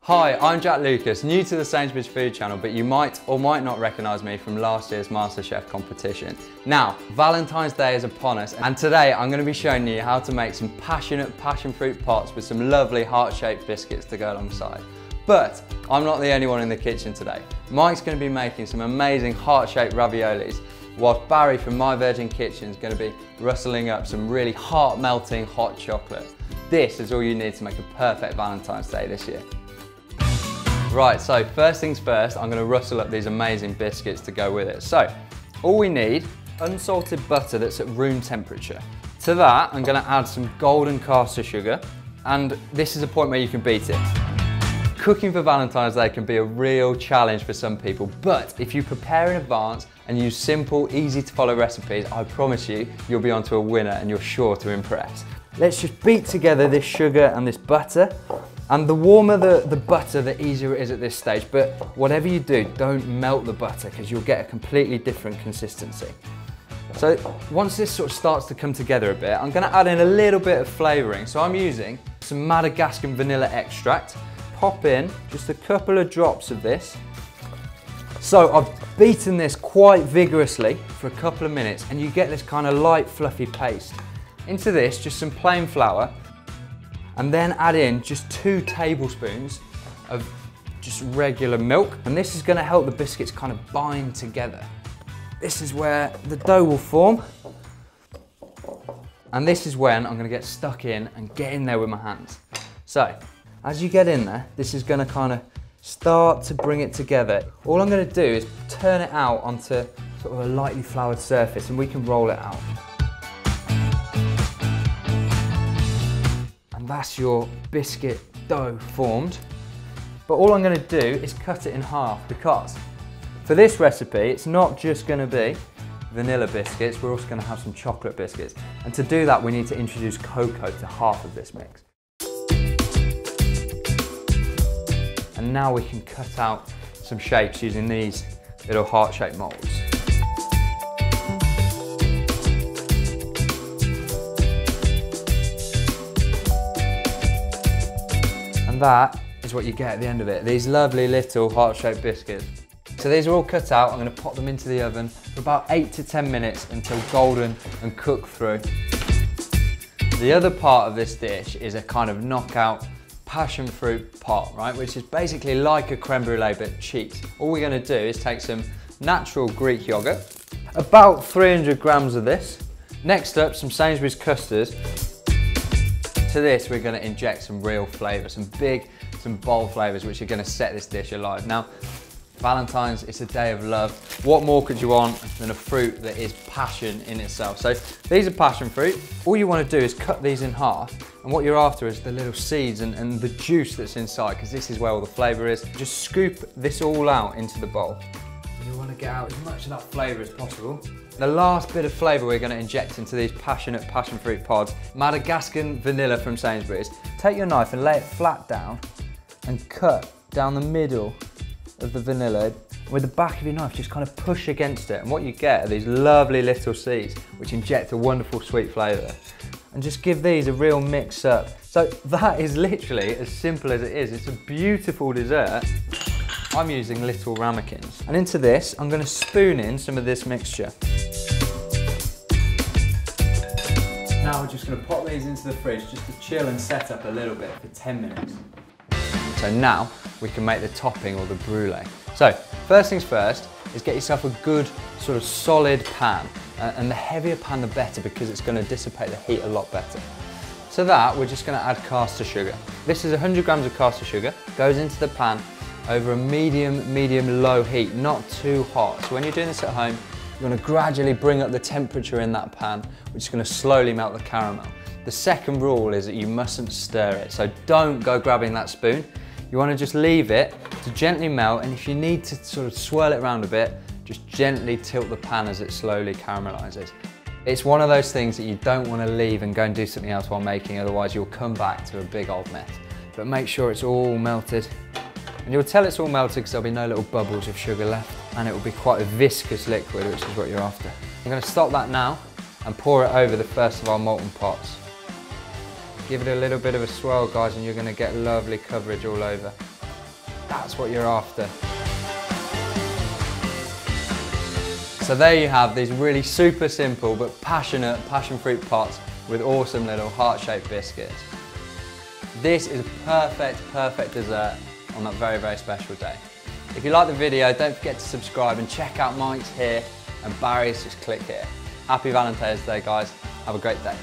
Hi, I'm Jack Lucas, new to the Sainsbury's Food channel, but you might or might not recognise me from last year's MasterChef competition. Now, Valentine's Day is upon us, and today I'm going to be showing you how to make some passionate passion fruit pots with some lovely heart-shaped biscuits to go alongside. But I'm not the only one in the kitchen today. Mike's going to be making some amazing heart-shaped raviolis, whilst Barry from MyVirginKitchen is going to be rustling up some really heart-melting hot chocolate. This is all you need to make a perfect Valentine's Day this year. Right, so first things first, I'm going to rustle up these amazing biscuits to go with it. So, all we need, unsalted butter that's at room temperature. To that, I'm going to add some golden caster sugar, and this is a point where you can beat it. Cooking for Valentine's Day can be a real challenge for some people, but if you prepare in advance and use simple, easy to follow recipes, I promise you, you'll be onto a winner and you're sure to impress. Let's just beat together this sugar and this butter. And the warmer the butter, the easier it is at this stage. But whatever you do, don't melt the butter because you'll get a completely different consistency. So once this sort of starts to come together a bit, I'm going to add in a little bit of flavouring. So I'm using some Madagascan vanilla extract. Pop in just a couple of drops of this. So I've beaten this quite vigorously for a couple of minutes and you get this kind of light fluffy paste. Into this, just some plain flour. And then add in just 2 tablespoons of just regular milk. And this is going to help the biscuits kind of bind together. This is where the dough will form. And this is when I'm going to get stuck in and get in there with my hands. So, as you get in there, this is going to kind of start to bring it together. All I'm going to do is turn it out onto sort of a lightly floured surface and we can roll it out. That's your biscuit dough formed. But all I'm going to do is cut it in half because for this recipe it's not just going to be vanilla biscuits, we're also going to have some chocolate biscuits. And to do that we need to introduce cocoa to half of this mix. And now we can cut out some shapes using these little heart-shaped molds. That is what you get at the end of it, these lovely little heart-shaped biscuits. So these are all cut out. I'm going to pop them into the oven for about 8 to 10 minutes until golden and cook through. The other part of this dish is a kind of knockout passion fruit pot, right, which is basically like a creme brulee but cheese. All we're going to do is take some natural Greek yogurt, about 300 grams of this. Next up, some Sainsbury's custard. To this, we're going to inject some real flavour, some bold flavours which are going to set this dish alive. Now, Valentine's, it's a day of love. What more could you want than a fruit that is passion in itself? So these are passion fruit. All you want to do is cut these in half, and what you're after is the little seeds and the juice that's inside, because this is where all the flavour is. Just scoop this all out into the bowl. You want to get out as much of that flavour as possible. The last bit of flavour we're going to inject into these passionate passion fruit pods, Madagascan vanilla from Sainsbury's. Take your knife and lay it flat down and cut down the middle of the vanilla. With the back of your knife, just kind of push against it. And what you get are these lovely little seeds which inject a wonderful sweet flavour. And just give these a real mix up. So that is literally as simple as it is. It's a beautiful dessert. I'm using little ramekins. And into this, I'm going to spoon in some of this mixture. Now we're just going to pop these into the fridge just to chill and set up a little bit for 10 minutes. So now we can make the topping or the brulee. So first things first is get yourself a good sort of solid pan. And the heavier pan the better because it's going to dissipate the heat a lot better. To that we're just going to add caster sugar. This is 100 grams of caster sugar, goes into the pan over a medium-low heat, not too hot. So when you're doing this at home, you're going to gradually bring up the temperature in that pan, which is going to slowly melt the caramel. The second rule is that you mustn't stir it, so don't go grabbing that spoon. You want to just leave it to gently melt, and if you need to sort of swirl it around a bit, just gently tilt the pan as it slowly caramelizes. It's one of those things that you don't want to leave and go and do something else while making, otherwise you'll come back to a big old mess. But make sure it's all melted. And you'll tell it's all melted because there'll be no little bubbles of sugar left, and it will be quite a viscous liquid, which is what you're after. I'm going to stop that now and pour it over the first of our molten pots. Give it a little bit of a swirl, guys, and you're going to get lovely coverage all over. That's what you're after. So there you have these really super simple but passionate passion fruit pots with awesome little heart-shaped biscuits. This is a perfect dessert on that very, very special day. If you like the video, don't forget to subscribe and check out Mike's here and Barry's, just click here. Happy Valentine's Day, guys. Have a great day.